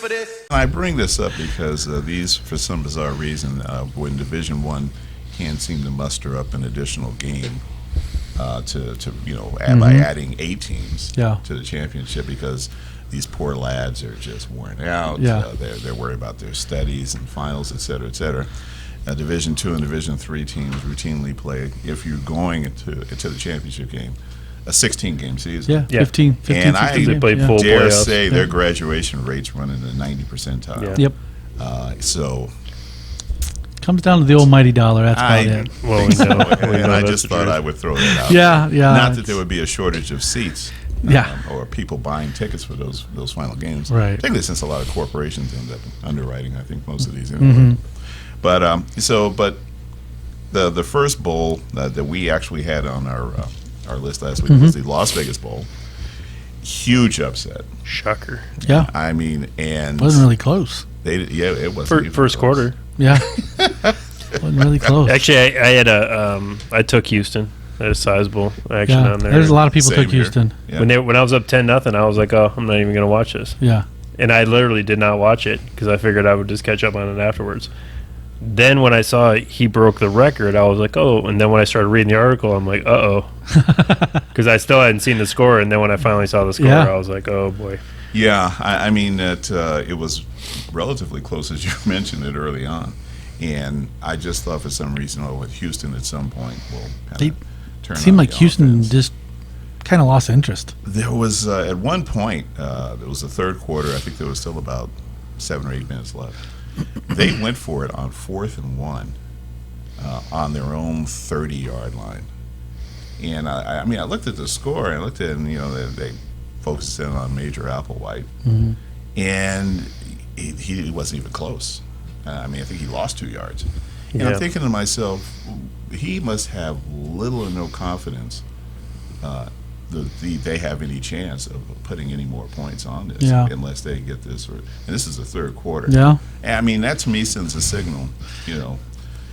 for this? I bring this up because these, for some bizarre reason, when Division I can't seem to muster up an additional game by adding 8 teams to the championship, because these poor lads are just worn out. They're worried about their studies and finals, et cetera, et cetera. Division II and Division III teams routinely play, if you're going into the championship game, a 16-game season. 15 and I full dare playoffs. say their graduation rates run in the 90 percentile. So comes down to the almighty dollar. That's about it. Well, and I just thought I would throw that out. Not that there would be a shortage of seats. Or people buying tickets for those final games. Right. Particularly since a lot of corporations end up underwriting, I think, most of these anyway. But the first bowl that we actually had on our list last week was the Las Vegas Bowl. Huge upset. Shocker. Yeah. I mean, and wasn't really close. It wasn't first quarter. Yeah. Wasn't really close. Actually, I had I took Houston. That is sizable action on there. There's a lot of people took Houston. Yeah. When I was up 10-0, I was like, oh, I'm not even going to watch this. Yeah. And I literally did not watch it because I figured I would just catch up on it afterwards. Then when I saw he broke the record, I was like, oh. And then when I started reading the article, I'm like, uh-oh. Because I still hadn't seen the score. And then when I finally saw the score, I was like, oh, boy. Yeah, I mean, it was relatively close, as you mentioned it early on. And I just thought for some reason, with Houston at some point will kind of turn on. Seemed like Houston just kind of lost interest. There was, at one point, it was the third quarter, I think there was still about 7 or 8 minutes left. They went for it on 4th and 1 on their own 30-yard line. And I mean, I looked at the score, and I looked at it, and, they focused in on Major Applewhite. And he wasn't even close. I mean, I think he lost 2 yards. And I'm thinking to myself, he must have little or no confidence they have any chance of putting any more points on this unless they get this. And this is the third quarter. Yeah. And I mean, that to me sends a signal,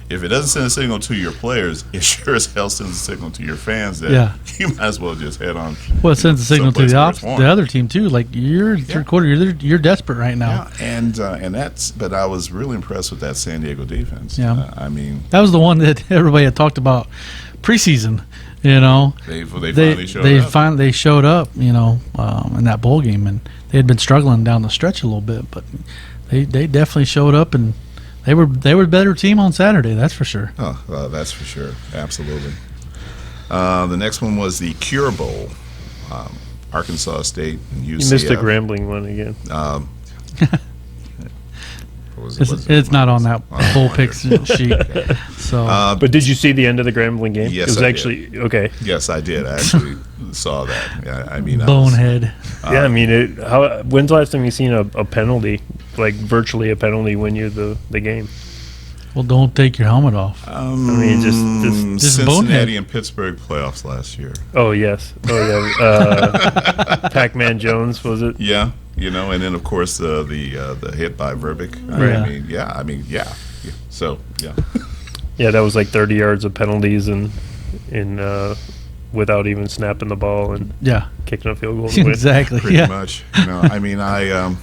If it doesn't send a signal to your players, it sure as hell sends a signal to your fans that you might as well just head on. Well, it sends a signal to the other team too. Like you're third quarter, you're desperate right now. Yeah, and that's. But I was really impressed with that San Diego defense. Yeah, I mean, that was the one that everybody had talked about preseason. They finally showed up. They showed up. In that bowl game, and they had been struggling down the stretch a little bit, but they definitely showed up and. They were a better team on Saturday, that's for sure. Oh, that's for sure. Absolutely. The next one was the Cure Bowl, Arkansas State and UCF. You missed the Grambling one again. It's not on that bowl picks sheet. Okay. So, but did you see the end of the Grambling game? Yes, it was actually okay. Yes, I did. I actually saw that. Yeah, I mean, bonehead. I mean, when's the last time you seen a penalty, like virtually a penalty, win you the game? Well, don't take your helmet off. I mean, just Cincinnati bonehead. and Pittsburgh playoffs last year. Oh yes. Oh yeah. Pac-Man Jones, was it? Yeah. And then of course the hit by Verbeek. I mean, So Yeah, that was like 30 yards of penalties and without even snapping the ball and kicking a field goal to win. Exactly. Pretty much. I mean, I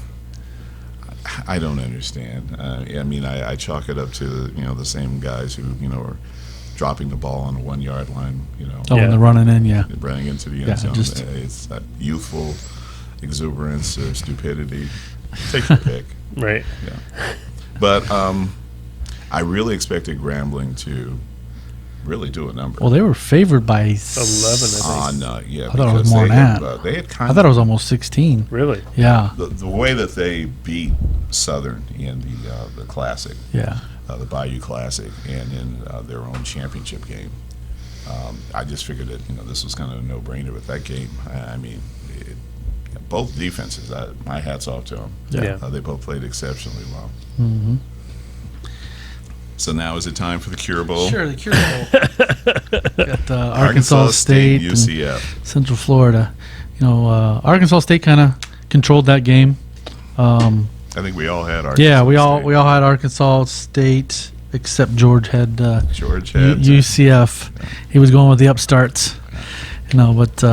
don't understand. I mean, I chalk it up to the same guys who are dropping the ball on the 1 yard line. When they're running in, running into the end zone. It's that youthful exuberance or stupidity. Take your pick. Right. Yeah. But I really expected Grambling to really do a number. Well, they were favored by 11, I think. I thought it was more than that. I thought it was almost 16. Really? Yeah. The way that they beat Southern in the Classic, the Bayou Classic, and in their own championship game, I just figured that this was kind of a no-brainer with that game. I mean, both defenses, my hat's off to them. Yeah. They both played exceptionally well. Mm-hmm. So now is it time for the Cure Bowl? Sure, the Cure Bowl. Got Arkansas State, UCF, Central Florida. Arkansas State kind of controlled that game. I think we all had Arkansas. Yeah, we all had Arkansas State, except George had UCF. Yeah. He was going with the upstarts. But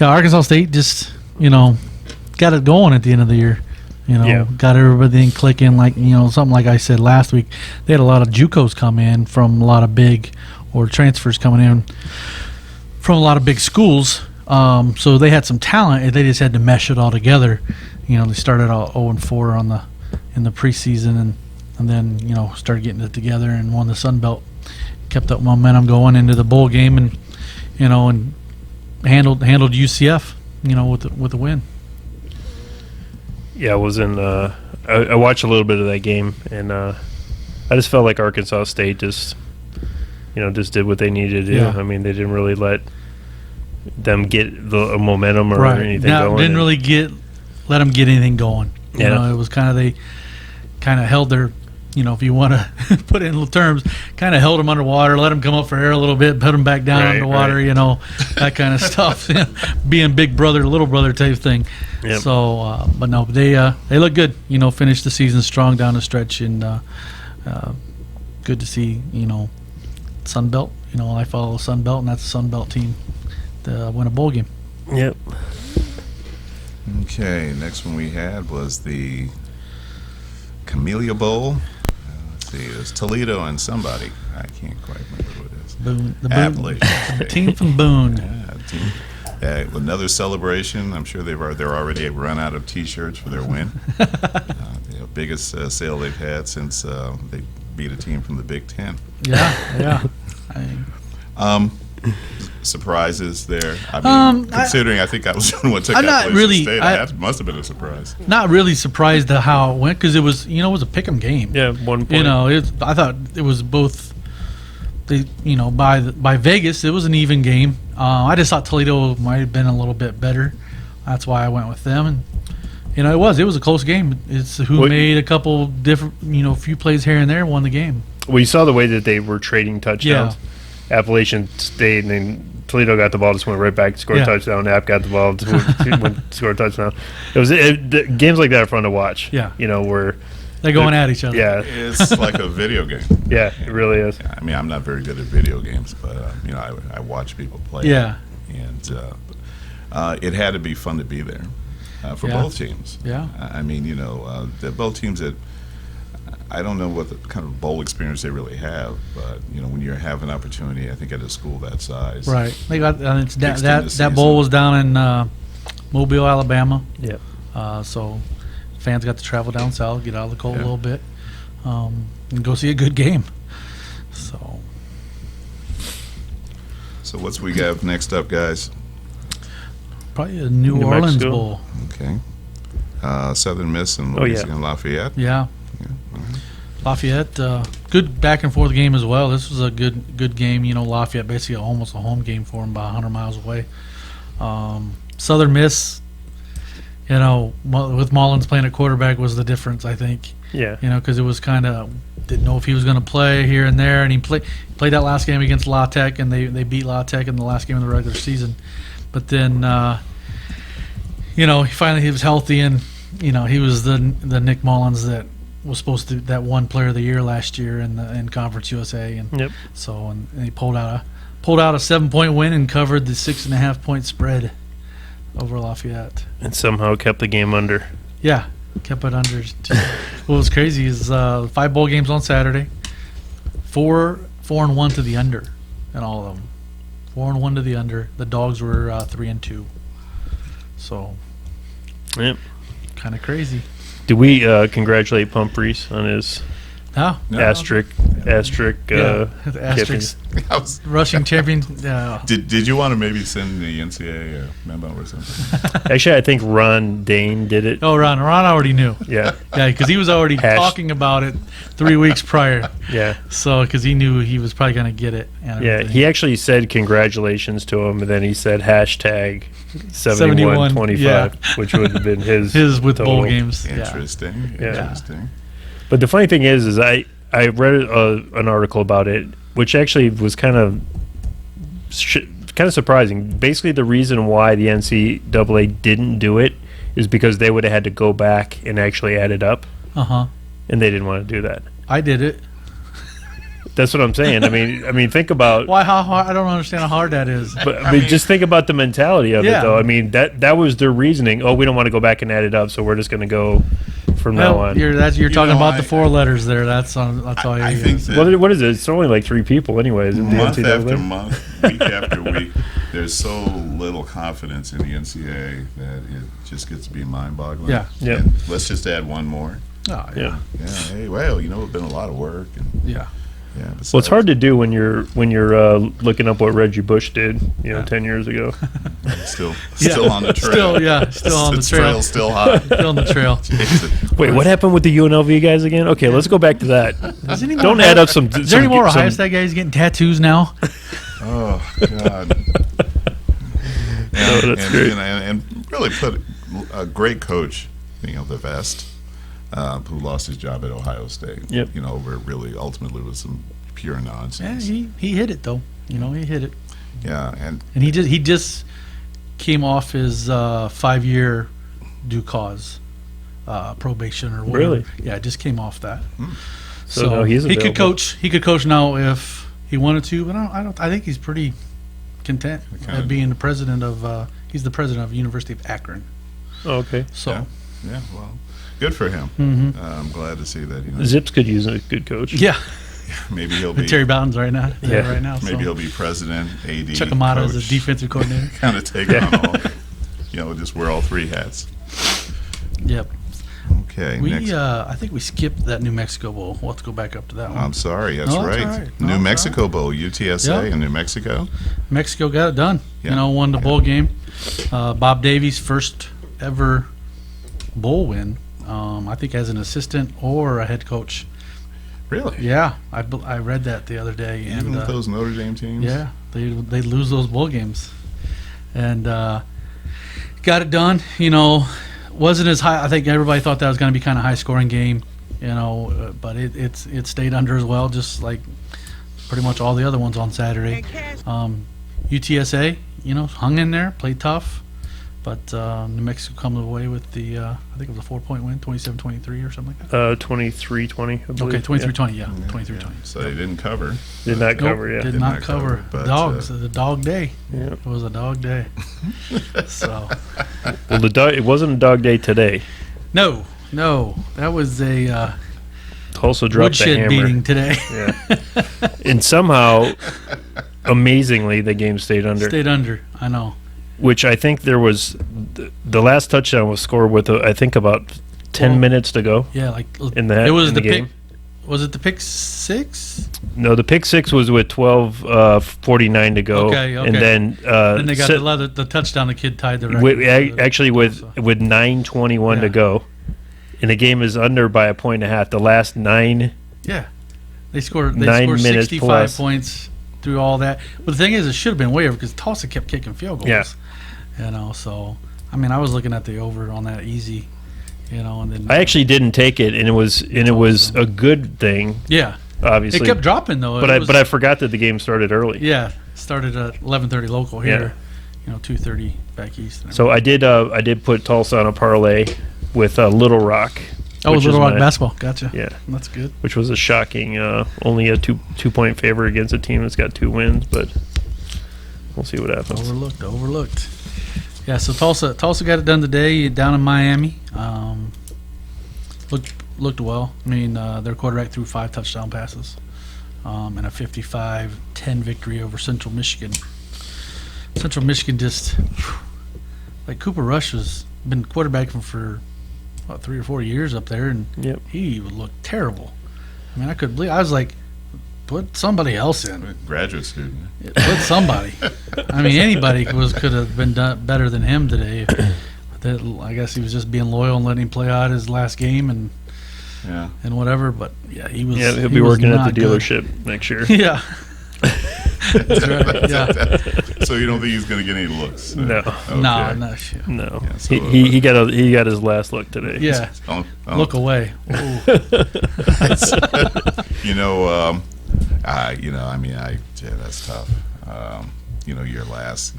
Arkansas State just got it going at the end of the year. got everything clicking. Like something like I said last week, they had a lot of JUCOs come in from a lot of big, or transfers coming in from a lot of big schools. So they had some talent, and they just had to mesh it all together. They started out 0-4 in the preseason, and then started getting it together and won the Sun Belt. Kept up momentum going into the bowl game, and and handled UCF with a win. Yeah, I was in. I watched a little bit of that game, and I just felt like Arkansas State just did what they needed to do. Yeah. I mean, they didn't really let them get the momentum or anything going. Didn't really let them get anything going. Yeah. It was they kind of held their, if you want to put it in terms, kind of held them underwater, let them come up for air a little bit, put them back down underwater, that kind of stuff. Being big brother, little brother type thing. Yep. So, but no, they look good. Finished the season strong down the stretch, and good to see. Sun Belt. I follow Sun Belt, and that's a Sun Belt team to win a bowl game. Yep. Okay, next one we had was the Camellia Bowl. Let's see, it was Toledo and somebody. I can't quite remember who it is. Boone, Appalachian. the team from Boone. Yeah, another celebration. I'm sure they're already run out of T-shirts for their win. Biggest sale they've had since they beat a team from the Big Ten. Yeah. Surprises there. I mean, considering I think I was the one who took Appalachian State, that must have been a surprise. Not really surprised at how it went, because it was it was a pick'em game. Yeah, 1 point. I thought it was both. By Vegas, it was an even game. I just thought Toledo might have been a little bit better. That's why I went with them, and it was a close game. It's who made a couple different, few plays here and there, won the game. Well, you saw the way that they were trading touchdowns. Yeah. Appalachian State, and then Toledo got the ball, just went right back, scored a touchdown. App got the ball, scored a touchdown. Games like that are fun to watch. Yeah. Where they're going at each other. Yeah. It's like a video game. Yeah, it really is. I mean, I'm not very good at video games, but I watch people play. Yeah. And it had to be fun to be there for both teams. Yeah. I mean, they're both teams that I don't know what the kind of bowl experience they really have, but when you have an opportunity, I think at a school that size, right? They got that bowl was down in Mobile, Alabama. Yeah. So fans got to travel down south, get out of the cold a little bit, and go see a good game. So what's we got next up, guys? Probably a New Orleans Mexico. Bowl. Okay. Southern Miss and Louisiana Lafayette. Yeah. Lafayette, good back and forth game as well. This was a good game. Lafayette basically almost a home game for them, about 100 miles away. Southern Miss, with Mullins playing at quarterback was the difference, I think. Yeah. Because it was kind of didn't know if he was going to play here and there, and he played that last game against La Tech, and they beat La Tech in the last game of the regular season. But then, he was healthy, and he was the Nick Mullins that was supposed to that one player of the year last year in Conference USA, and so and he pulled out a 7-point win and covered the 6.5-point spread over Lafayette, and somehow kept the game under. Yeah, kept it under. What was crazy is 5 bowl games on Saturday, 4-1 to the under, in all of them. 4-1 to the under. The Dogs were 3-2. So, kind of crazy. Did we congratulate Humphreys on his asterisk rushing champion? Did you want to maybe send the NCAA a memo or something? Actually, I think Ron Dane did it. Oh, Ron already knew. Yeah, because he was already talking about it 3 weeks prior. Yeah. So, because he knew he was probably going to get it. And yeah, he actually said congratulations to him, and then he said hashtag 7125, which would have been his with total. bowl games. Interesting. But the funny thing is I read an article about it, which actually was kind of surprising. Basically, the reason why the NCAA didn't do it is because they would have had to go back and actually add it up. Uh-huh. And they didn't want to do that. I did it. That's what I'm saying. I mean, think about Why? How hard? I don't understand how hard that is. But I mean, just think about the mentality of it, Yeah. though. I mean, that was their reasoning. Oh, we don't want to go back and add it up, so we're just going to go from now on. You're talking know, about the 4 letters there. That's all you I think use. that What is it? It's only like 3 people, anyways. In the month NCAA. after month, week after week, there's so little confidence in the NCAA that it just gets to be mind-boggling. Yeah. Yeah. And let's just add one more. Oh, Yeah. Yeah. Hey, well, it's been a lot of work. And, Yeah. yeah. Well, it's hard to do when you're looking up what Reggie Bush did, 10 years ago. Still Yeah. on the trail. Still on the trail. Trail's still hot. Still on the trail. Wait, what happened with the UNLV guys again? Okay, let's go back to that. Is any more Don't Ohio- add up some. Is there any more Ohio State guys getting tattoos now? Oh God. Oh, that's great. And really put a great coach, the Vest, who lost his job at Ohio State. Yep. Where it really ultimately was some pure Yeah, nonsense. he hit it though. He hit it, Yeah, and and he just came off his 5-year due cause probation or whatever. Really? Yeah, just came off that. So now he's he could available. coach. He could coach now if he wanted to, but I think he's pretty content at being the president of. He's the president of University of Akron. Oh, okay. So yeah, well, good for him. Mhm. I'm glad to see that. Zips could use a good coach. yeah, Maybe he'll be. Terry Bowden's right now. Yeah. Right now. Maybe so. he'll be president, AD, Chuck Amato as coach, the defensive coordinator. kind of take on all. Just wear all 3 hats. Yep. Okay. We next. I think we skipped that New Mexico Bowl. We'll have to go back up to that one. I'm sorry. That's No, that's right. all right. No, New that's Mexico Bowl, UTSA Yep. in New Mexico. Mexico got it done. Yeah. Won the bowl game. Bob Davies' first ever bowl win. I think as an assistant or a head coach. Really? Yeah, I read that the other day. Even And with those Notre Dame teams? yeah, they lose those bowl games, and got it done. Wasn't as high. I think everybody thought that was going to be kind of high scoring game. But it stayed under as well, just like pretty much all the other ones on Saturday. UTSA, hung in there, played tough, but New Mexico comes away with the I think it was a 4-point win, 27-23 or something like that. 23-20, I believe. Okay, 23-20, yeah, Yeah, 23-20. yeah. So they didn't cover. Did not Nope, cover, yeah. Did Did not not cover. cover, but, Dogs. The dog day. Yeah. It was a dog day. So Well, it wasn't a dog day today. no, that was a Tulsa dropped the woodshed hammer. beating today. Yeah. And somehow, amazingly, the game stayed under. Stayed under. I know. Which I think there was the last touchdown was scored with I think about 10 Well, minutes to go Yeah, like in the it was in the the game. pick. Was it the pick 6? No, the pick six was with 12:49 to go. Okay. And then Then they got the touchdown. The kid tied the record. actually with 9:21 to Yeah. go, and the game is under by a point and a half. The last 9. Yeah, they scored 9 minutes 65 plus. points through all that. But the thing is, it should have been way over because Tulsa kept kicking field goals. Yeah. So I mean, I was looking at the over on that easy. And then I actually didn't take it, and it was a good thing, yeah, obviously. it kept dropping though. but It was- I forgot that the game started early. yeah, started at 11:30 local here. 2:30 back east. So I did put Tulsa on a parlay with Little Rock. Oh, which Little is Rock my- basketball. Gotcha. Yeah, That's good. which was a shocking, only a 2-point favor against a team that's got 2 wins, but we'll see what happens. Overlooked. Yeah, so Tulsa got it done today down in Miami. Looked well. I mean, their quarterback threw 5 touchdown passes and a 55-10 victory over Central Michigan. Central Michigan just like Cooper Rush has been quarterbacking for 3 or 4 years up there, and Yep. he would look terrible. I mean, I couldn't believe. I was like, put somebody else in. Graduate student. Put somebody. I mean, anybody could have been done better than him today. But I guess he was just being loyal and letting him play out his last game and Yeah. whatever. But yeah, he was. Yeah, he'll he be was working at the not good. dealership next year. Yeah. That's right. Yeah. So you don't think he's going to get any looks? No. Okay. No, shit. No, Yeah, so, he got his last look today. Yeah. Don't- Look away. Ooh. Yeah, that's tough. Your last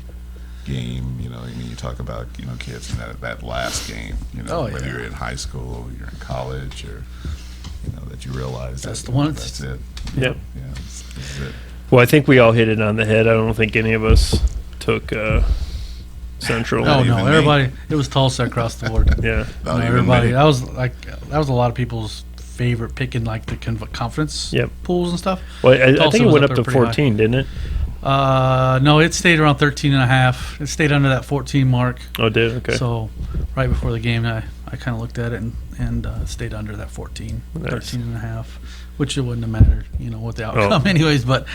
game, you talk about, kids in that last game, Oh, whether yeah. you're in high school or you're in college or, that you realize That's the one. That's it. Yep. Yeah, this is it. Well, I think we all hit it on the head. I don't think any of us took Central. No, even me. everybody. It was Tulsa across the board. Yeah. Not even Everybody. me. That was a lot of people's favorite pick in like the conference pools and stuff. Well, I Tulsa think it was went up up there to pretty high. 14, didn't it? No, it stayed around 13.5. It stayed under that 14 mark. Oh, it did? Okay. So right before the game, I kind of looked at it and stayed under that 14, Nice. 13.5, which it wouldn't have mattered, what the outcome anyways. But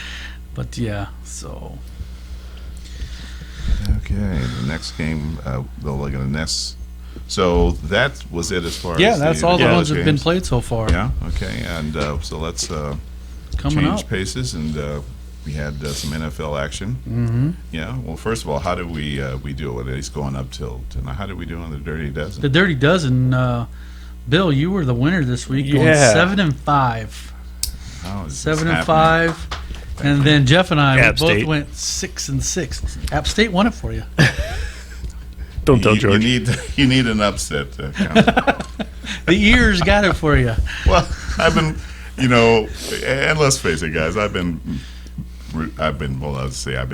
yeah, so. Okay, the next game, so that was it as far Yeah, as that's all the college ones that have been games? played so far. Yeah, okay, and so let's Coming change up. paces, and we had some NFL action. Mm-hmm. Yeah, well, first of all, how did we do it? It's going up till tonight. How did we do on the Dirty Dozen? The Dirty Dozen, Bill, you were the winner this week, going Yeah. 7-5. How is this 7-5. And then Jeff and I App both State. went 6-6. App State won it for you. Don't tell You George. you need an upset to count. The ears got it for you. Well, I've been, and let's face it, guys, I've been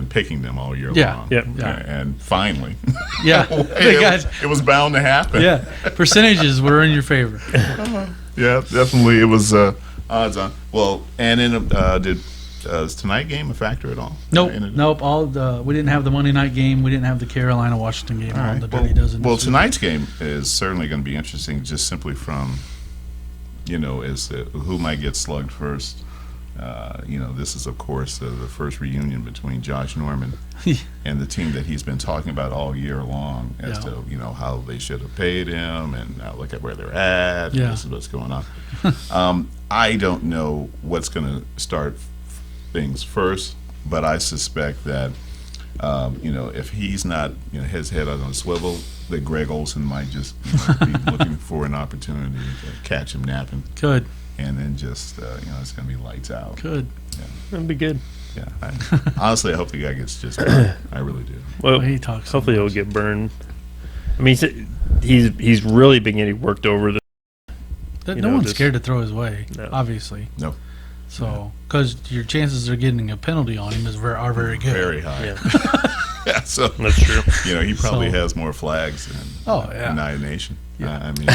picking them all year Yeah, long. yeah. And finally, Yeah, they got it was bound to happen. yeah. Percentages were in your favor. Yeah, definitely. It was odds on. Well, and in is tonight game a factor at all? Nope, In it? nope. We didn't have the Monday night game. We didn't have the Carolina Washington game All on right. the Dirty Dozen. Well, this week. tonight's game is certainly going to be interesting, just simply from, who might get slugged first. This is, of course, the first reunion between Josh Norman and the team that he's been talking about all year long as to, how they should have paid him and look at where they're at. Yeah. And this is what's going on. I don't know what's going to start things first, but I suspect that, if he's not, his head on a swivel, that Greg Olson might just be looking for an opportunity to catch him napping. Could. And then just, it's going to be lights out. Could. That'd be good. Yeah. Honestly, I hope the guy gets just burned. I really do. Well, He talks. so hopefully he'll much. get burned. I mean, he's really been getting worked over. No one's scared to throw his way. No. Obviously. No. So, because your chances of getting a penalty on him are very good. Very high. Yeah, Yeah, so, that's true. he probably So- has more flags than Oh, yeah. United Nation. Yeah. I mean,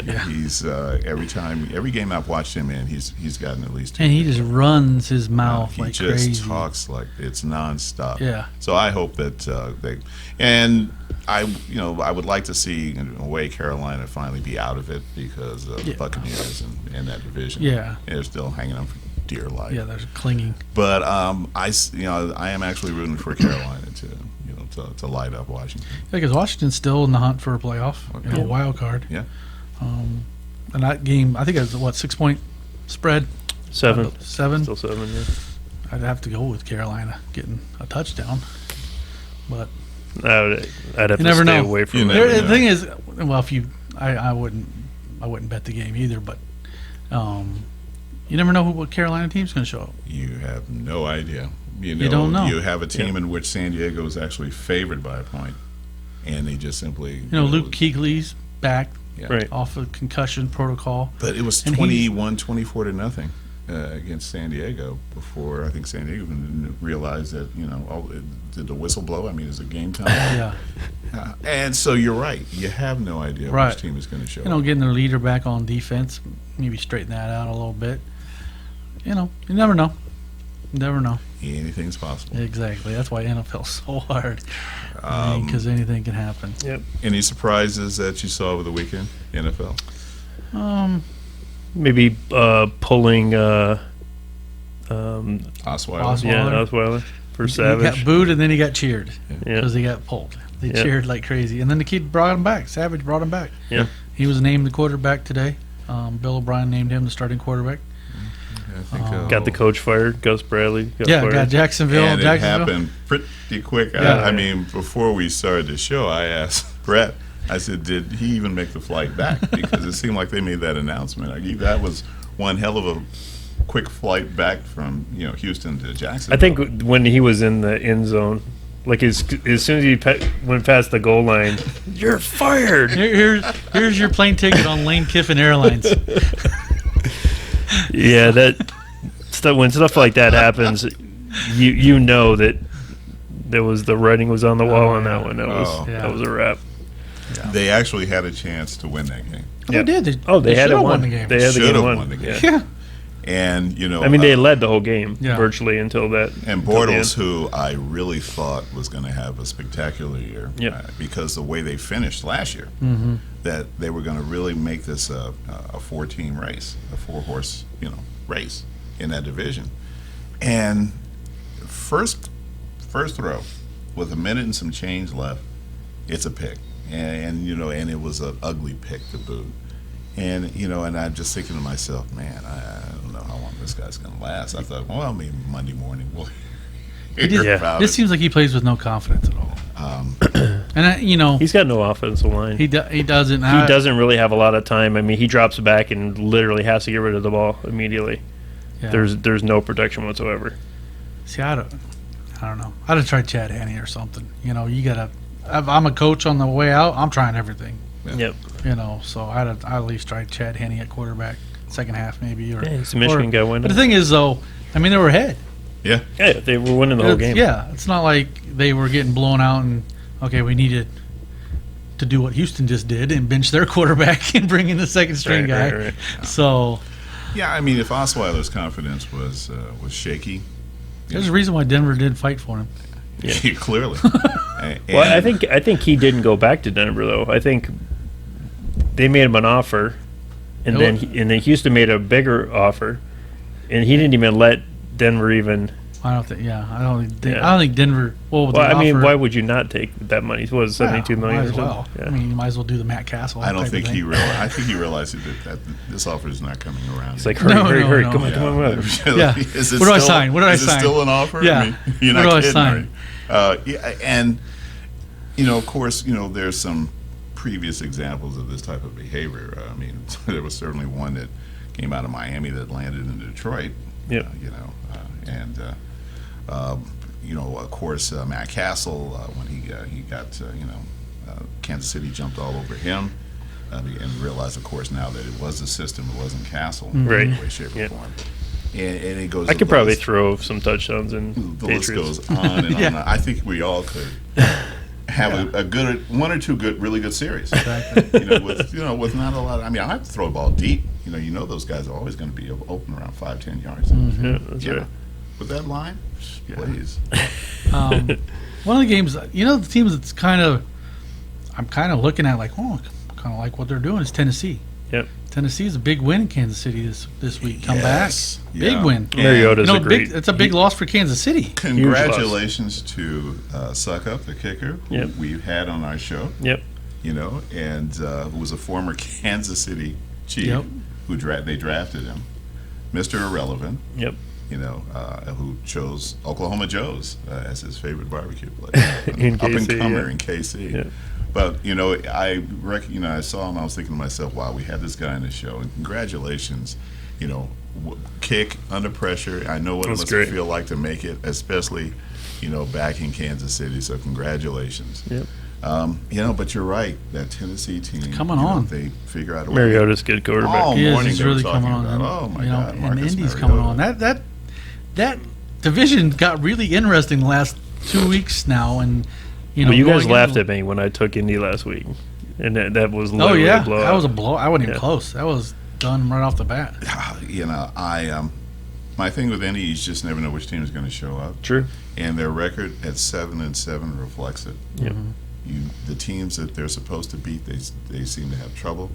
Yeah. he's every game I've watched him in, he's gotten at least two. And he just runs his mouth he like just crazy. talks like it's nonstop. Yeah. So I hope that I would like to see in a way Carolina finally be out of it because of the Yeah. Buccaneers and that division. Yeah. And they're still hanging on for dear life. Yeah, they're clinging. But I am actually rooting for Carolina to light up Washington. Yeah, because Washington's still in the hunt for a playoff, Okay. wild card. Yeah. And that game, I think it was 6-point spread. 7. 7. Still 7, yeah. I'd have to go with Carolina getting a touchdown. But I'd have to never stay know. away from You it. never the know. thing is, well, if you, I wouldn't bet the game either. But you never know what Carolina team's going to show up. You have no idea. You don't know. You have a team in which San Diego is actually favored by a point, and they just simply Luke Kuechly's back yeah. Right. off of concussion protocol. But it was And he's- 24 to nothing against San Diego before I think San Diego even realized that did the whistle blow? I mean, is it game time? Yeah. And so you're right. You have no idea Right. which team is going to show up. Getting their leader back on defense, maybe straighten that out a little bit. You never know. Never know. Anything's possible. Exactly. That's why NFL's so hard. Um, Because anything can happen. Yep. Any surprises that you saw over the weekend, NFL? Maybe pulling Osweiler. Osweiler. yeah, Osweiler for He Savage. got booed and then he got cheered Yeah. because he got pulled. They Yeah. cheered like crazy. And then the kid brought him back. Savage brought him back. Yeah. He was named the quarterback today. Bill O'Brien named him the starting quarterback. I think, Got the coach fired. Gus Bradley got Yeah, fired. got Jacksonville. And it Jacksonville. happened pretty quick. Yeah. I mean, before we started the show, I asked Brett, I said, did he even make the flight back? Because it seemed like they made that announcement. That was one hell of a quick flight back from Houston to Jacksonville. I think when he was in the end zone, like as soon as he went past the goal line, you're fired. Here's your plane ticket on Lane Kiffin Airlines. Yeah, that stuff. When stuff like that happens, you know that there was the writing was on the wall on that one. That was a wrap. Yeah. They actually had a chance to win that game. They did. They had won the game. They had should have won won the game. Yeah. And I mean, they led the whole game virtually until that. And Bortles, who I really thought was going to have a spectacular year, because the way they finished last year, that they were going to really make this a 4-team race, a 4-horse, race in that division. And first throw, with a minute and some change left, it's a pick, and it was an ugly pick to boot. And and I'm just thinking to myself, man, I don't know how long this guy's going to last. I thought, well, maybe Monday morning we'll hear about it. This seems like he plays with no confidence at all. And he's got no offensive line. He doesn't. He doesn't really have a lot of time. I mean, he drops back and literally has to get rid of the ball immediately. Yeah. There's no protection whatsoever. See, I don't know. I'd have tried Chad Henne or something. You gotta. If I'm a coach on the way out, I'm trying everything. Yep. So I'd at least try Chad Henne at quarterback, second half maybe. Or he's a Michigan guy winning. But the thing is, though, I mean, they were ahead. Yeah, they were winning the whole game. Yeah, it's not like they were getting blown out and, okay, we needed to do what Houston just did and bench their quarterback and bring in the second string guy. Right. So. Yeah, I mean, if Osweiler's confidence was shaky. There's a reason why Denver did fight for him. Yeah, clearly. Well, I think he didn't go back to Denver though. I think they made him an offer, and then Houston made a bigger offer, and he didn't even let Denver even. I don't think Denver. Well, I mean, why would you not take that money? It was $72 million. Might as well. Yeah. I mean, you might as well do the Matt Castle. I don't think he realized. I think he realized that this offer is not coming around. It's like hurry, come on. Yeah. What do I sign? What do I sign? Is it still an offer? Yeah. I mean, you're not what kidding, do I sign? And of course, there's some previous examples of this type of behavior. I mean, there was certainly one that came out of Miami that landed in Detroit. Yeah. Of course, Matt Castle, when he got, Kansas City jumped all over him, and realized, of course, now that it was the system, it wasn't Castle, in any way, shape, or form. And it goes. I could probably throw some touchdowns in the Patriots. list goes on and on. I think we all could have a good one or two really good series. Exactly. With not a lot. I mean, I have to throw a ball deep. Those guys are always going to be open around 5-10 yards. Yeah, that's right. With that line, please. One of the games, the teams that's I'm kind of looking at like, kind of like what they're doing is Tennessee. Yep. Tennessee is a big win in Kansas City this week. Come back, big win. Mariota's a great. It's a big loss for Kansas City. Congratulations to Suck Up, the kicker, who we've had on our show. Yep. And who was a former Kansas City Chief, who they drafted him, Mr. Irrelevant. Yep. Who chose Oklahoma Joe's as his favorite barbecue place, up and comer in KC. Yeah. But I saw him. I was thinking to myself, "Wow, we had this guy in the show." And congratulations, kick under pressure. I know what it must feel like to make it, especially, back in Kansas City. So congratulations. Yep. But you're right. That Tennessee team, it's coming on. They figure out a way. Mariota's good quarterback. All morning he's they were really talking coming on. about, oh my God, Marcus and Indy's Mariota. coming on. That division got really interesting the last 2 weeks now, and you guys laughed at me when I took Indy last week, and that was literally a blowout. That was a blow. I wasn't even close. That was done right off the bat. My thing with Indy, you just never know which team is going to show up. True. And their record at 7-7 reflects it. Yep. The teams that they're supposed to beat, they seem to have trouble.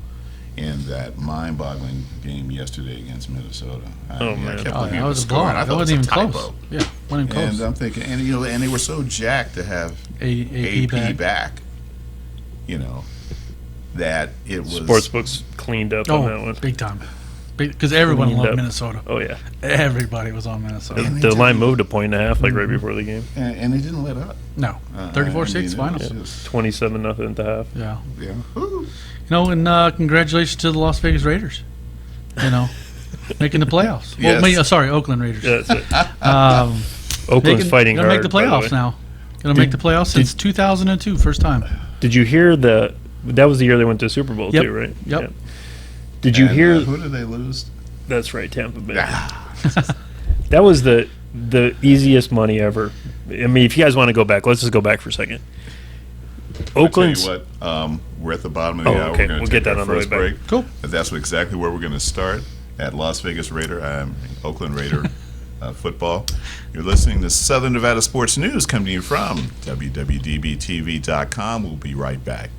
And that mind-boggling game yesterday against Minnesota. Man. I kept looking at was the score, and I thought it was a typo. Close. Yeah, wasn't even close. And I'm thinking, and they were so jacked to have AP back. That it was Sportsbooks cleaned up on that one. Big time. Because everyone loved Minnesota. Oh yeah, everybody was on Minnesota. The line moved 1.5 right before the game. And they didn't let up. No, 34-6 final. 27-0 at the half. Yeah. Woo. And congratulations to the Las Vegas Raiders. Making the playoffs. Yes. Well, sorry, Oakland Raiders. Yeah, that's it. Oakland's fighting hard. Going to make the playoffs now. Going to make the playoffs since 2002, first time. Did you hear that was the year they went to the Super Bowl too, right? Yep. Did you hear? Who did they lose? That's right, Tampa Bay. Ah, That was the easiest money ever. I mean, if you guys want to go back, let's just go back for a second. Oakland's. I'll tell you what, we're at the bottom of the hour. Okay. We're going We'll to get take that our on the way first back. break. Cool. And that's exactly where we're going to start at Las Vegas Oakland Raider football. You're listening to Southern Nevada Sports News coming to you from WWDBTV.com. We'll be right back.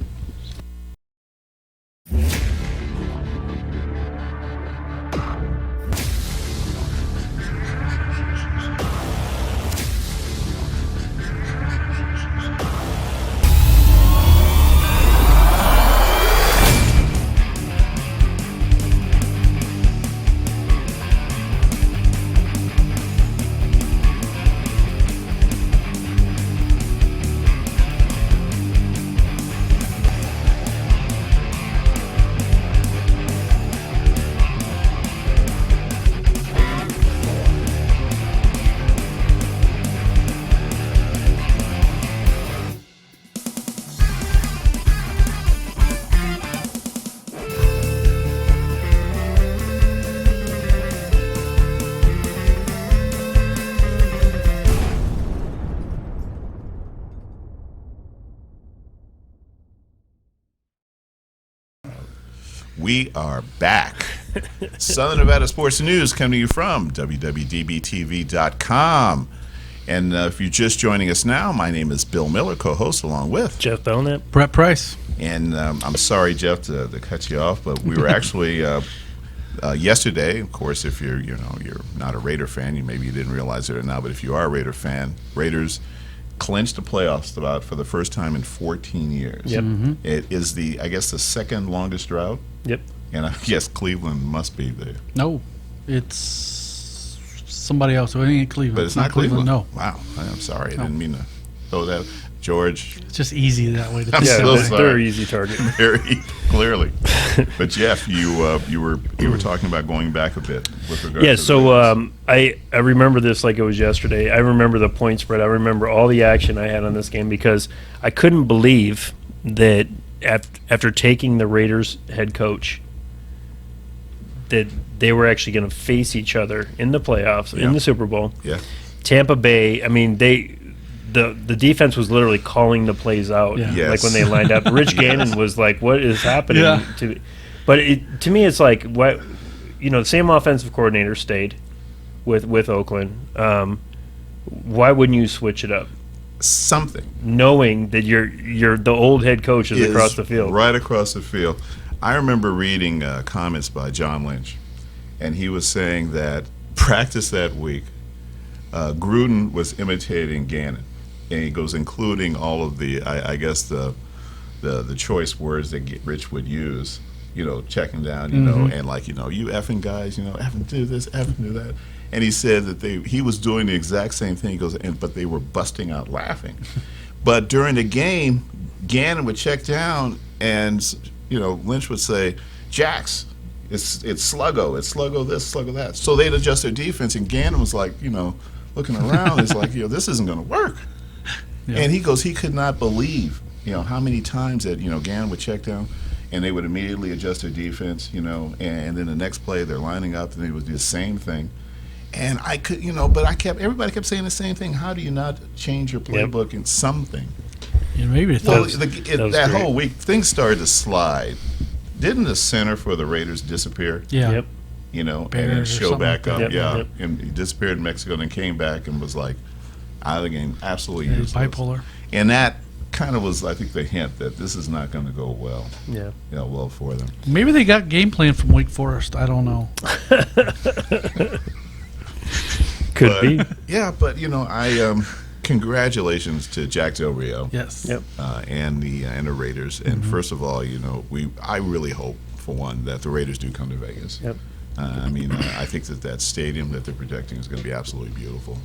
We are back. Southern Nevada Sports News coming to you from WWDBTV.com. And if you're just joining us now, my name is Bill Miller, co-host along with Jeff Belknap. Brett Price. And I'm sorry, Jeff, to cut you off, but we were actually yesterday. Of course, if you're not a Raider fan, maybe you didn't realize it or not, but if you are a Raider fan, Raiders clinched the playoffs for the first time in 14 years. Yep. It is the second longest drought. Yep. And I guess Cleveland must be there. No, it's somebody else. It ain't Cleveland. But it's not Cleveland. No. Wow. I'm sorry. No. I didn't mean to throw that. George. It's just easy that way. I'm so sorry. They're an easy target. Very clearly. But Jeff, you were talking about going back a bit with regard to so I remember this like it was yesterday. I remember the point spread. I remember all the action I had on this game because I couldn't believe that after taking the Raiders head coach that they were actually going to face each other in the playoffs, in the Super Bowl. Yeah. Tampa Bay, I mean, the defense was literally calling the plays out. Yeah. Yes. Like when they lined up. Rich Gannon was like, what is happening? Yeah. But to me, it's like, what, the same offensive coordinator stayed with Oakland. Why wouldn't you switch it up? Something. Knowing that you're the old head coach is across the field. Right across the field. I remember reading comments by John Lynch, and he was saying that practice that week, Gruden was imitating Gannon, and he goes including all of the, I guess the choice words that Rich would use, checking down, and like, you effing guys, effing do this, effing do that. And he said that he was doing the exact same thing. He goes, but they were busting out laughing. But during the game, Gannon would check down, and Lynch would say, "Jax, it's sluggo, it's sluggo this, sluggo that." So they'd adjust their defense, and Gannon was like, looking around, it's like, this isn't going to work. Yeah. And he goes, he could not believe, how many times that Gannon would check down, and they would immediately adjust their defense, and then the next play they're lining up, and they would do the same thing. And I could, but everybody kept saying the same thing. How do you not change your playbook in something? Yeah, maybe that whole week, things started to slide. Didn't the center for the Raiders disappear? Yeah. Yep. And then show back like up. Yep. Yeah. Yep. And he disappeared in Mexico and then came back and was like out of the game, absolutely useless. Bipolar. And that kind of was, I think, the hint that this is not going to go well. Yeah. Well for them. Maybe they got game plan from Wake Forest. I don't know. Could be. Yeah, but I congratulations to Jack Del Rio. Yes. Yep. And the Raiders. And first of all, I really hope for one that the Raiders do come to Vegas. Yep. I think that stadium that they're projecting is going to be absolutely beautiful.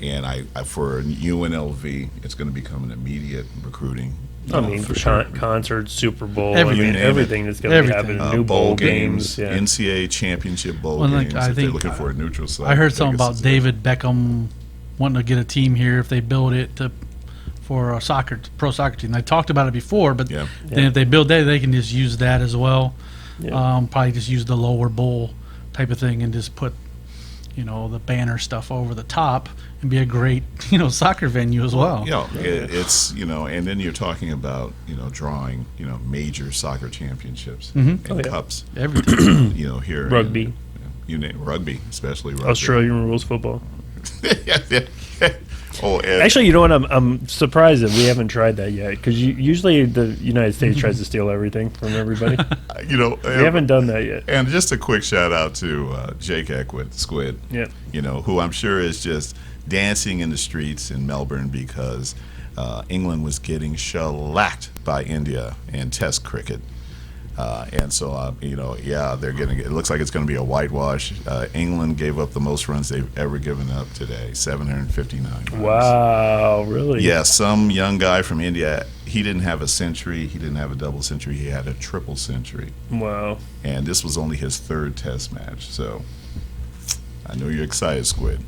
And for UNLV, it's going to become an immediate recruiting. Concerts, Super Bowl, Everything. that's going to be happening. New bowl games, yeah. NCAA championship bowl games. I think they're looking for a neutral site. I heard something about David Beckham wanting to get a team here if they build it for a pro soccer team. I talked about it before, but then if they build that, they can just use that as well. Yeah. Probably just use the lower bowl type of thing and just put, the banner stuff over the top and be a great, soccer venue as well. It's, and then you're talking about, drawing, major soccer championships Mhm. and cups. Everything. Here. Rugby. You name rugby, especially rugby. Australian rules football. Oh, Actually, you know what? I'm surprised that we haven't tried that yet, because usually the United States tries to steal everything from everybody. We haven't done that yet. And just a quick shout out to Jake Eckwood, Squid. Yeah. Who I'm sure is just dancing in the streets in Melbourne because England was getting shellacked by India in Test cricket. And so, they're getting. It looks like it's going to be a whitewash. England gave up the most runs they've ever given up today, 759 runs. Wow, really? Yeah, some young guy from India. He didn't have a century. He didn't have a double century. He had a triple century. Wow. And this was only his third Test match. So, I know you're excited, Squid.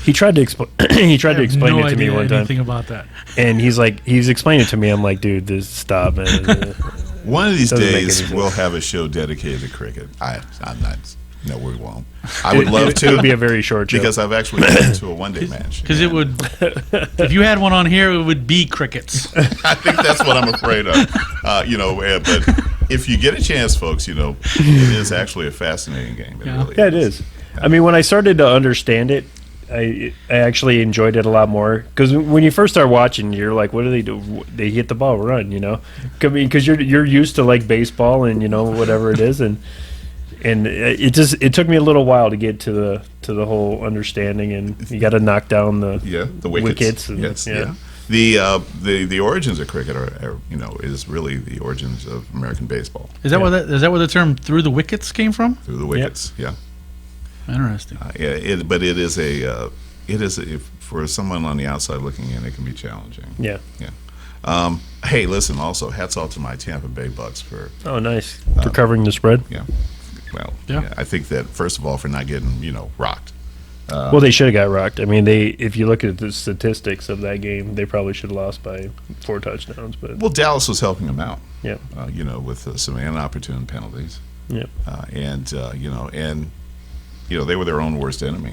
He tried to explain. He tried to explain it to me one time. Anything about that? And he's explaining it to me. I'm like, dude, this stop, man. One of these Doesn't make any days, sense. we'll have a show dedicated to cricket. I'm not. No, we won't. I would love to. It would be a very short show. Because I've actually been to a one-day match. Because it would, if you had one on here, it would be crickets. I think that's what I'm afraid of. But if you get a chance, folks, it is actually a fascinating game. It really Yeah, it is. I mean, when I started to understand it, I actually enjoyed it a lot more, because when you first start watching, you're like, what do they do? They hit the ball, run, because you're used to like baseball and whatever it is, and it took me a little while to get to the whole understanding, and you got to knock down the wickets and, yes, yeah. The origins of cricket are is really the origins of American baseball. Is that where the term "through the wickets" came from? Through the wickets, yeah. Interesting. But it is for someone on the outside looking in, it can be challenging. Yeah. Yeah. Hey, listen. Also, hats off to my Tampa Bay Bucks for. Oh, nice. For covering the spread. Yeah. Well, Yeah. I think that first of all, for not getting rocked. Well, they should have got rocked. I mean, if you look at the statistics of that game, they probably should have lost by 4 touchdowns. But Well, Dallas was helping them out. yeah, With some inopportune penalties. yeah. They were their own worst enemy.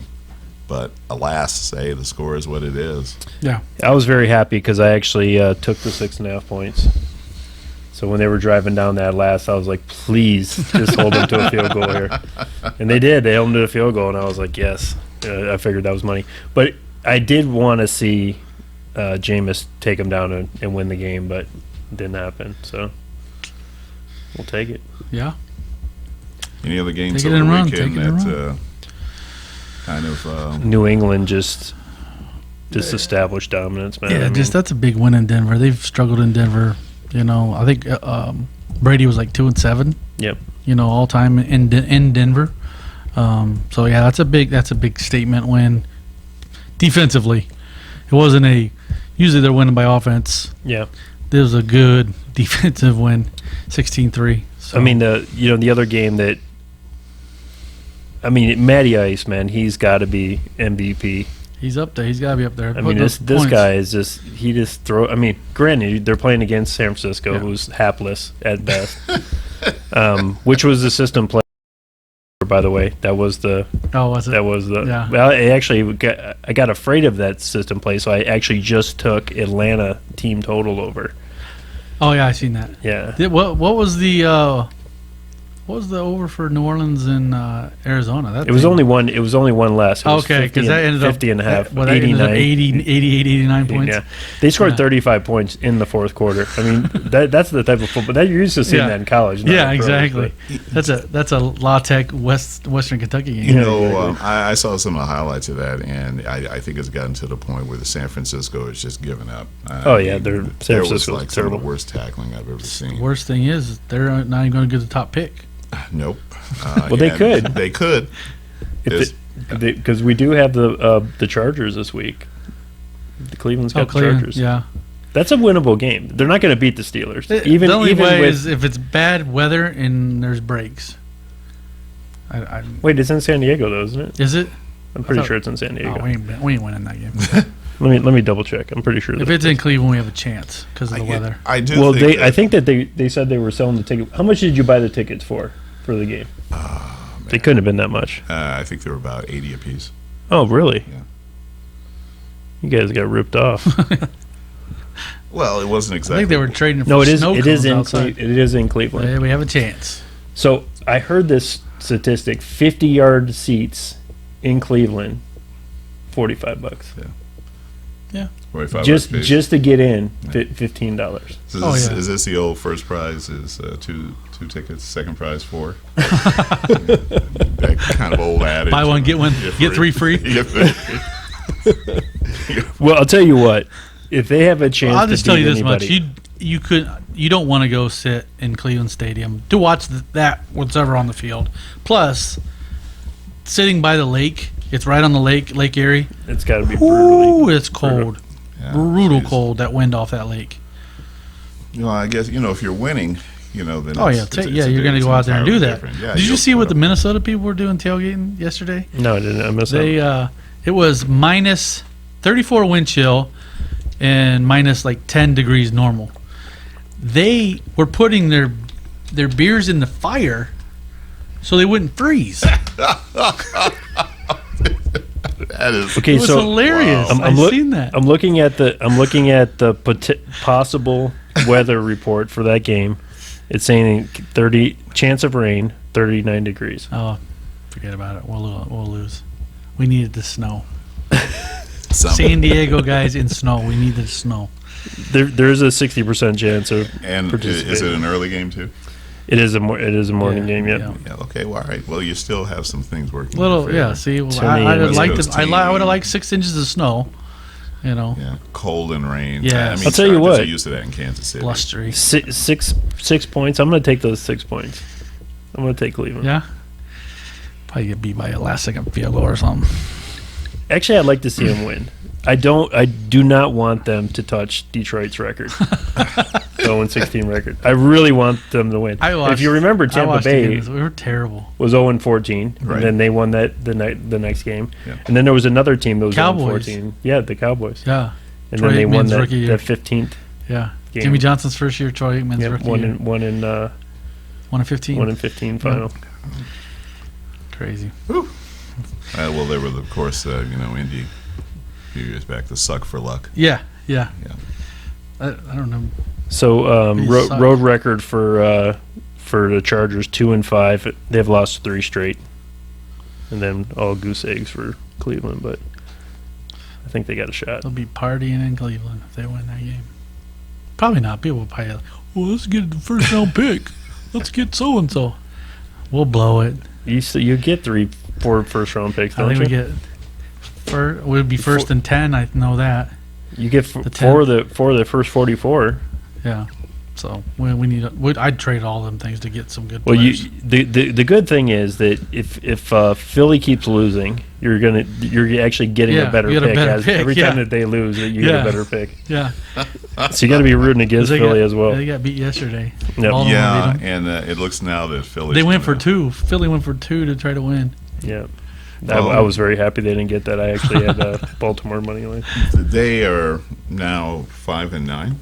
But alas, the score is what it is. Yeah. I was very happy because I actually took the 6.5 points. So when they were driving down that last, I was like, please just hold them to a field goal here. And they did. They held them to a field goal, and I was like, yes. I figured that was money. But I did want to see Jameis take them down and win the game, but it didn't happen. So we'll take it. Yeah. Any other games Take it over and the run, weekend take it and that kind of New England just established dominance, man. Yeah, I mean, that's a big win in Denver. They've struggled in Denver. I think Brady was like 2-7. Yep. All time in Denver. So yeah, that's a big statement win. Defensively, it wasn't usually they're winning by offense. Yeah. This was a good defensive win, 16-3. So. I mean, the other game that, Matty Ice, man, he's got to be MVP. He's up there. He's got to be up there. I mean, this guy is he just throw. I mean, granted, they're playing against San Francisco, who's hapless at best, which was the system play. By the way, that was the. Oh, was it? That was the. Yeah. Well, I got afraid of that system play, so I actually just took Atlanta team total over. Oh yeah, I seen that. Yeah. What was the over for New Orleans and Arizona? It was only one. It was only one less. It was okay, because that ended 50 and a half. Well, that ended up 89 points. Yeah, they scored 35 points in the fourth quarter. I mean, that's the type of football that you're used to seeing that in college. Yeah, exactly. That's a La Tech Western Kentucky game. I saw some of the highlights of that, and I think it's gotten to the point where the San Francisco is just giving up. San Francisco's like some terrible. of the worst tackling I've ever seen. The worst thing is they're not even going to get the top pick. Nope. Well, they could. They could. Because we do have the Chargers this week. The Cleveland's got the Chargers. Yeah. That's a winnable game. They're not going to beat the Steelers. The only way is if it's bad weather and there's breaks. Wait, it's in San Diego though, isn't it? Is it? I'm pretty sure it's in San Diego. Oh, we ain't winning that game. Let me double check. I'm pretty sure. If it's in Cleveland, we have a chance because of the weather. I do. Well, I think that they said they were selling the ticket. How much did you buy the tickets for? for the game? Oh, man. They couldn't have been that much. I think they were about 80 apiece. Oh, really? Yeah. You guys got ripped off. Well, it wasn't I exactly. think they were trading for No, it is. snow It is cones in. outside. It is in Cleveland. Yeah, we have a chance. So I heard this statistic: 50-yard seats in Cleveland, $45. Yeah. 45 Just to get in, $15. So is this the old first prize is two tickets, second prize 4? That kind of old adage. Buy one, get one, get 3 free. Well, I'll tell you what. If they have a chance, I'll just to tell beat you this anybody, much: you don't want to go sit in Cleveland Stadium to watch that what's ever on the field. Plus, sitting by the lake, it's right on the Lake Erie. it's got to be Ooh, brutally. it's cold, Yeah, brutal geez. cold. That wind off that lake. I guess if you're winning, then Oh yeah, you're going to go out there and do that. Yeah, Did you see what the Minnesota people were doing tailgating yesterday? No, I didn't. I missed that. It was minus 34 wind chill and minus like 10 degrees normal. They were putting their beers in the fire so they wouldn't freeze. That is Okay, It was so hilarious. I'm I've seen that. I'm looking at the possible weather report for that game. It's saying 30 chance of rain, 39 degrees. Oh, forget about it. We'll lose. We needed the snow. San Diego guys in snow. We needed snow. There's a 60% chance of And participating. is it an early game too? It is a morning game. Yep. Yeah. Yeah. Okay. Well, all right. Well, you still have some things working. Little, in your yeah. favor. See, To I me, would West like Coast to. I would have team. liked 6 inches of snow. Yeah. Cold and rain. Yeah. I mean, I'll tell you Chargers what. are used to that in Kansas City. Blustery. Six points. I'm going to take those 6 points. I'm going to take Cleveland. Yeah. Probably get beat by a last second field goal or something. Actually, I'd like to see them win. I do not want them to touch Detroit's record. 0-16 record. I really want them to win. If you remember, Tampa Bay we were terrible. was 0-14, Right. and then they won the next game. Yeah. And then there was another team that was Cowboys. 0-14. Yeah, the Cowboys. Yeah. And Troy then they won Aikman's rookie year. that 15th Yeah. game. Jimmy Johnson's first year. Troy Aikman's Yep, rookie one year. in 1 in 15. 1 in 15 final. Crazy. Well, there was, of course, Indy a few years back, the suck for luck. Yeah. Yeah. I don't know. So He sucked. road record for the Chargers 2-5. They've lost 3 straight, and then all goose eggs for Cleveland. But I think they got a shot. They'll be partying in Cleveland if they win that game. Probably not. People will probably like, well, let's get the first round pick. Let's get so and so. We'll blow it. You get 4 first round picks, I don't think you? we get. We'd be first and 10. I know that. You get The 10. four of the first 44. Yeah. So we need. I'd trade all them things to get some good Well, players. the good thing is that if Philly keeps losing, you're actually getting Yeah, a better you get a pick. better pick, Every yeah. time that they lose, you get Yeah. a better pick. Yeah. So you got to be rooting against They Philly got, as well. They got beat yesterday. Yep. Baltimore Yeah, beat 'em. and it looks now that Philly. They went for 2. Philly went for 2 to try to win. Yeah. Well- I was very happy they didn't get that. I actually had Baltimore money line. They are now 5-9.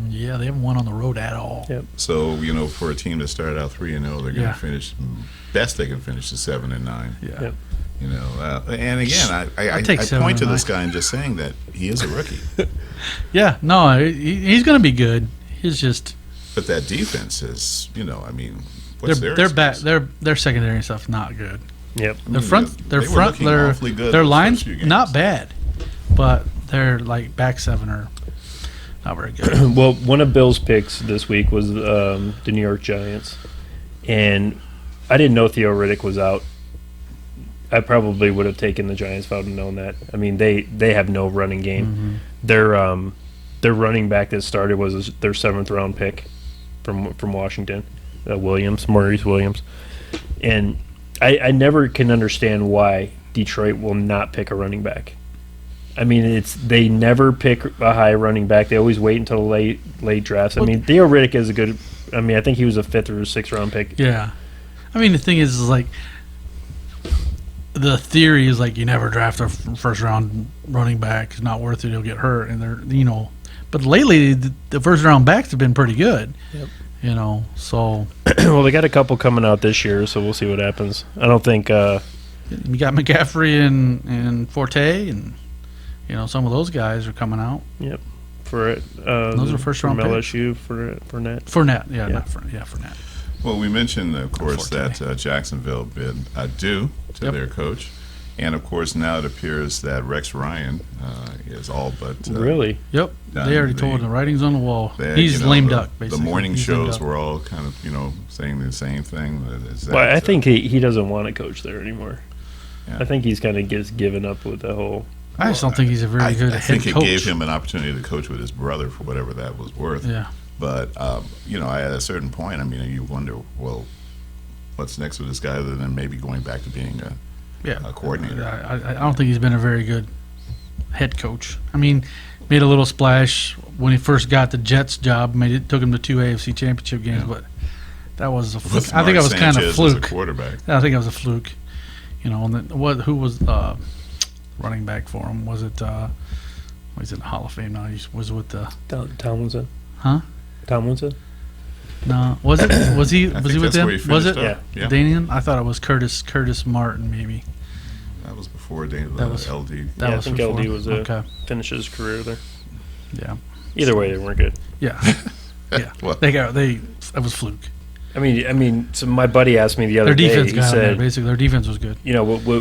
Yeah, they haven't won on the road at all. Yep. So for a team that started out 3-0, they're going to Yeah. finish best they can finish is 7-9. Yeah. Yep. And again, I take point to 7-9. this guy and just saying that he is a rookie, Yeah. No, he's going to be good. He's just but that defense is, what's their they're bad. excuse? Their secondary stuff not good. Yep. Their front, They were looking awfully good their those lines first few games. not bad, but their like back 7 are not very good. Well, one of Bill's picks this week was the New York Giants, and I didn't know Theo Riddick was out. I probably would have taken the Giants if I would have known that. I mean, they have no running game. Mm-hmm. Their running back that started was their 7th round pick from Washington, Maurice Williams, and I never can understand why Detroit will not pick a running back. I mean, they never pick a high running back. They always wait until late drafts. I mean, Theo Riddick is a good. I mean, I think he was a 5th or 6th round pick. Yeah, I mean the thing is like the theory is like you never draft a first round running back. It's not worth it. He'll get hurt, and they're But lately the first round backs have been pretty good. Yep. So Well, they got a couple coming out this year, so we'll see what happens. I don't think you got McCaffrey and Forte, and some of those guys are coming out. Yep. For it, those are first round from picks. LSU for Fournette. Fournette, not Fournette. Well, we mentioned, of course, that Jacksonville bid adieu to their coach. And, of course, now it appears that Rex Ryan is all but really? Yep. They already told him the writing's on the wall. He's lame duck, basically. The morning shows were all kind of, saying the same thing. Well, I think he doesn't want to coach there anymore. Yeah. I think he's kind of given up with the whole... I just don't think he's a very good head coach. I think it gave him an opportunity to coach with his brother for whatever that was worth. Yeah. But, at a certain point, you wonder, well, what's next with this guy other than maybe going back to being a coordinator? I don't think he's been a very good head coach. Made a little splash when he first got the Jets job. Took him to 2 AFC Championship games, but that was a fluke. I think it was kind of fluke. Quarterback. I think it was a fluke. And then who was running back for him? Was it? He's in the Hall of Fame now. He was with the Tomlinson. Huh? Tomlinson? No, was it? Was he? Was he with them? Was it? Yeah. Danian? I thought it was Curtis Martin, maybe. That was before LD. That I was think before. LD was finished his career there. Yeah. Either way, they weren't good. Yeah. Yeah. What? That was fluke. So my buddy asked me the other Their defense day. He said, basically, their defense was good.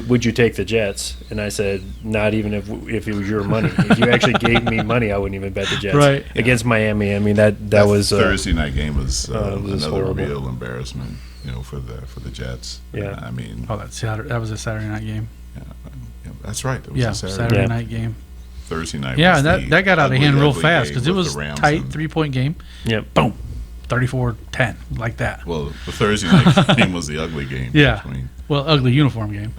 Would you take the Jets? And I said, not even if it was your money. If you actually gave me money, I wouldn't even bet the Jets. Right. Against Miami. That was Thursday night game was another horrible. real embarrassment, for the Jets. Yeah. That was a Saturday night game. Yeah, that's right. It was a Saturday night game. Thursday night. Yeah, was and that got out of hand real fast because it was Rams tight, and 3-point game. Yep. Boom, 34-10, like that. Well, the Thursday night game was the ugly game. Yeah. Well, ugly uniform game.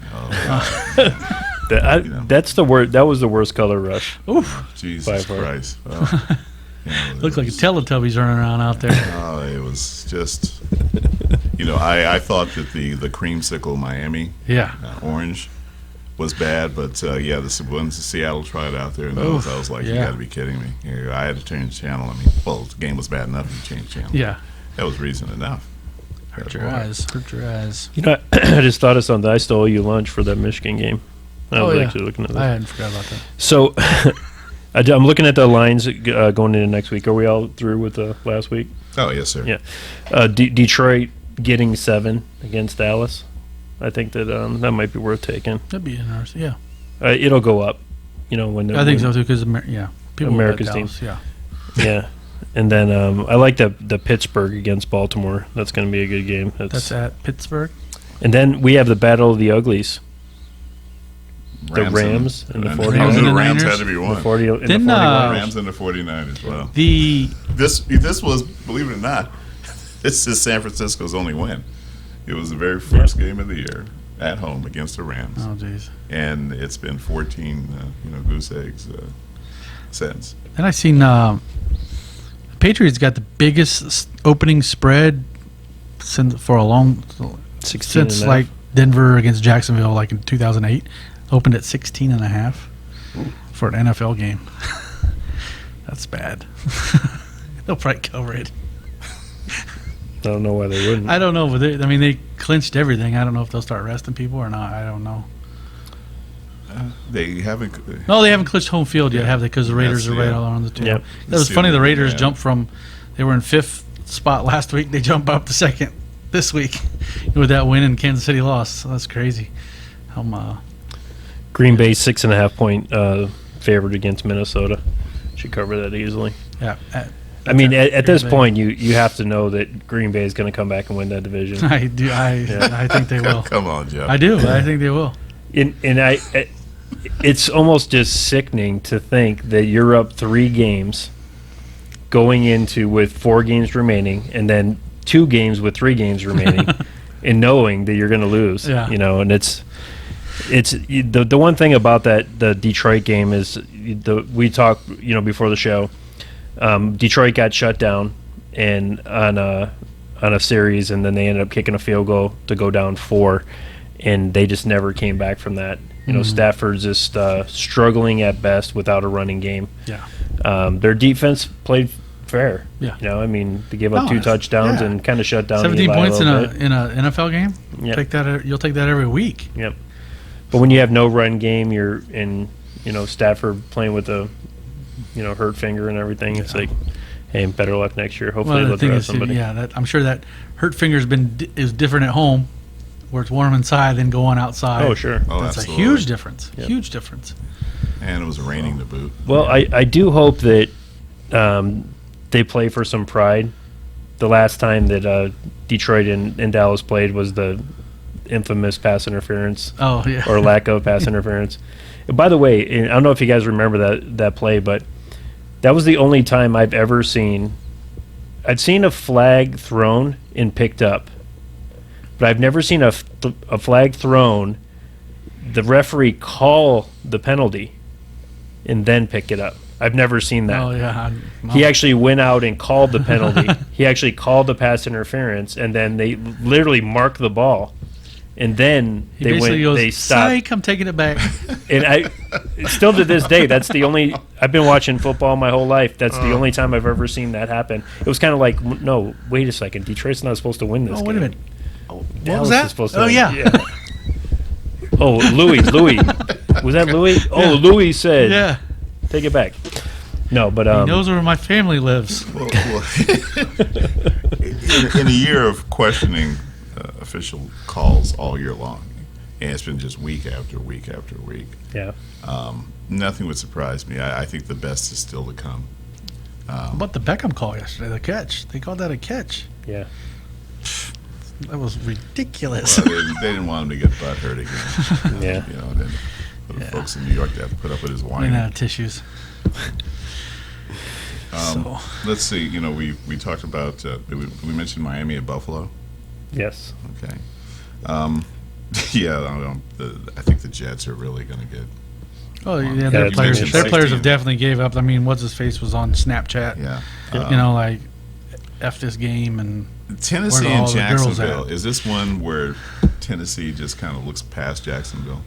That's the word. That was the worst color rush. Oof. Jesus Christ. Looked like a Teletubbies running around out there. Oh, it was just, I thought that the creamsicle Miami orange was bad, but once Seattle tried out there, and I was like, you got to be kidding me. I had to change channel. The game was bad enough to change channel. Yeah. That was reason enough. Hurt your eyes. I just thought of something. I stole you lunch for that Michigan game. I was actually looking at that. I hadn't forgot about that. So I'm looking at the lines going into next week. Are we all through with the last week? Oh, yes, sir. Yeah. Detroit getting 7 against Dallas. I think that might be worth taking. That'd be interesting. Yeah. It'll go up. When I think so too, because people America's bet team. Dallas, yeah. Yeah. And then I like the Pittsburgh against Baltimore. That's going to be a good game. That's at Pittsburgh. And then we have the Battle of the Uglies. The Rams and the 49ers. The Rams had to be one. Didn't Rams and the 49ers as well. This was, believe it or not, this is San Francisco's only win. It was the very first game of the year at home against the Rams. Oh, jeez. And it's been 14, goose eggs since. Then I seen the Patriots got the biggest opening spread since like Denver against Jacksonville, like in 2008. Opened at 16.5 for an NFL game. That's bad. They'll probably cover it. I don't know why they wouldn't. I don't know, but they clinched everything. I don't know if they'll start arresting people or not. I don't know. They haven't. No, they haven't clinched home field yet, have they? Because the Raiders are right all on the tail. Yep. That was funny. The Raiders jumped from, they were in 5th spot last week. They jumped up to 2nd this week with that win, and Kansas City lost. So that's crazy. Green Bay 6.5 point favored against Minnesota. Should cover that easily. Yeah. At this point, you have to know that Green Bay is going to come back and win that division. I do. I think they will. Come on, Jeff. I do. I think they will. It's almost just sickening to think that you're up 3 games going into with 4 games remaining, and then 2 games with 3 games remaining, and knowing that you're going to lose. Yeah. And it's the one thing about the Detroit game is we talked before the show. Detroit got shut down and on a series, and then they ended up kicking a field goal to go down 4, and they just never came back from that. Stafford's just struggling at best without a running game. Yeah. Their defense played fair. Yeah. You know, I mean, they gave up 2 touchdowns and kind of shut down 17 Eli points a in little a bit. in an NFL game. Yep. You'll take that every week. Yep. But when you have no run game, you're in, Stafford playing with a, hurt finger and everything. It's like, hey, better luck next year. Hopefully they'll draft somebody. I'm sure that hurt finger's is different at home, where it's warm inside than going outside. Oh, sure. That's absolutely. a huge difference. Yep. Huge difference. And it was raining to boot. Well, I do hope that they play for some pride. The last time that Detroit and Dallas played was the infamous pass interference. Oh, yeah. Or lack of pass interference. And by the way, and I don't know if you guys remember that play, but that was the only time I've ever seen. I'd seen a flag thrown and picked up, but I've never seen a flag thrown, the referee call the penalty, and then pick it up. I've never seen that. Oh, yeah. He actually went out and called the penalty. He actually called the pass interference, and then they literally marked the ball. And then they stopped. Psych, I'm taking it back. And I still to this day, that's the only. I've been watching football my whole life. That's the only time I've ever seen that happen. It was kind of like, no, wait a second. Detroit's not supposed to win this game. Wait a minute. What Dallas was that? is supposed to Oh, win. yeah. Oh, Louis. Was that Louis? Oh, Louis said, Yeah. take it back. No, but He knows where my family lives. Well, in a year of questioning official calls all year long, and it's been just week after week after week, yeah. nothing would surprise me. I think the best is still to come. How about the Beckham call yesterday? The catch. They called that a catch. Yeah. That was ridiculous. Well, they didn't want him to get butt hurt again. Yeah. Then the folks in New York, they have to put up with his whining. Running out of tissues. Let's see. We talked about. We mentioned Miami and Buffalo. Yes. Okay. Yeah. I think the Jets are really going to get. Oh, yeah, Yeah, their it's players mentioned have 16. definitely gave up. I mean, what's his face was on Snapchat. Yeah. Like, F this game and Tennessee where are and all the girls Jacksonville. at? Is this one where Tennessee just kind of looks past Jacksonville?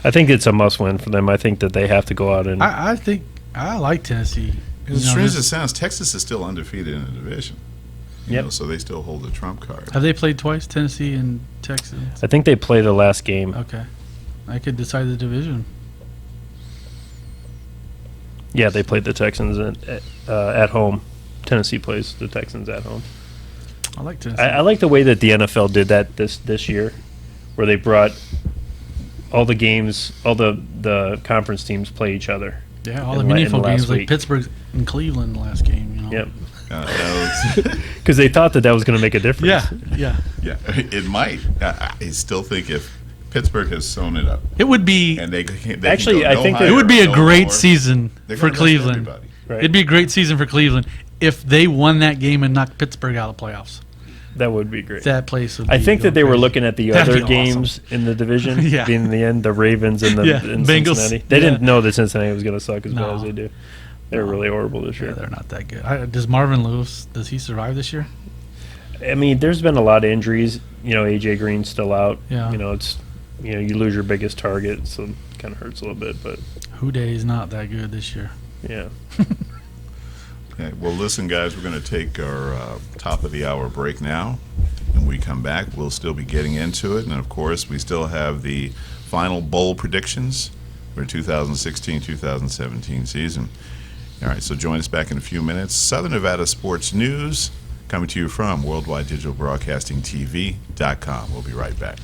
I think it's a must-win for them. I think that they have to go out and. I think I like Tennessee. As strange as it sounds, Texas is still undefeated in the division. Yep. So they still hold the trump card. Have they played twice, Tennessee and Texas? I think they play the last game. Okay. I could decide the division. Yeah, they played the Texans at home. Tennessee plays the Texans at home. I like Tennessee. I like the way that the NFL did that this year, where they brought all the games, all the conference teams play each other. Yeah, all the in the meaningful last games like week. Pittsburgh and Cleveland last game. Yep. That Because they thought that was going to make a difference. Yeah. it might. I still think if Pittsburgh has sewn it up, It would be and they Actually, can go I no think higher, it would be a no great lower, season they're for gonna mess Cleveland. everybody. Right. It'd be a great season for Cleveland if they won that game and knocked Pittsburgh out of the playoffs. That would be great. That place would. I be think that going they were crazy. looking at the That'd other be awesome. games in the division, Yeah. being in the end, the Ravens and the Yeah, and Bengals. Cincinnati. They Yeah. didn't know that Cincinnati was going to suck as bad No. as they do. They're really horrible this Yeah, year. they're not that good. Does Marvin Lewis? Does he survive this year? I mean, there's been a lot of injuries. AJ Green's still out. Yeah. It's you lose your biggest target, so it kind of hurts a little bit. But Huday's not that good this year. yeah, Okay, well, listen, guys, we're going to take our top of the hour break now. When we come back, we'll still be getting into it. And, of course, we still have the final bowl predictions for 2016-2017 season. All right, so join us back in a few minutes. Southern Nevada Sports News coming to you from WWDBTV.com. We'll be right back.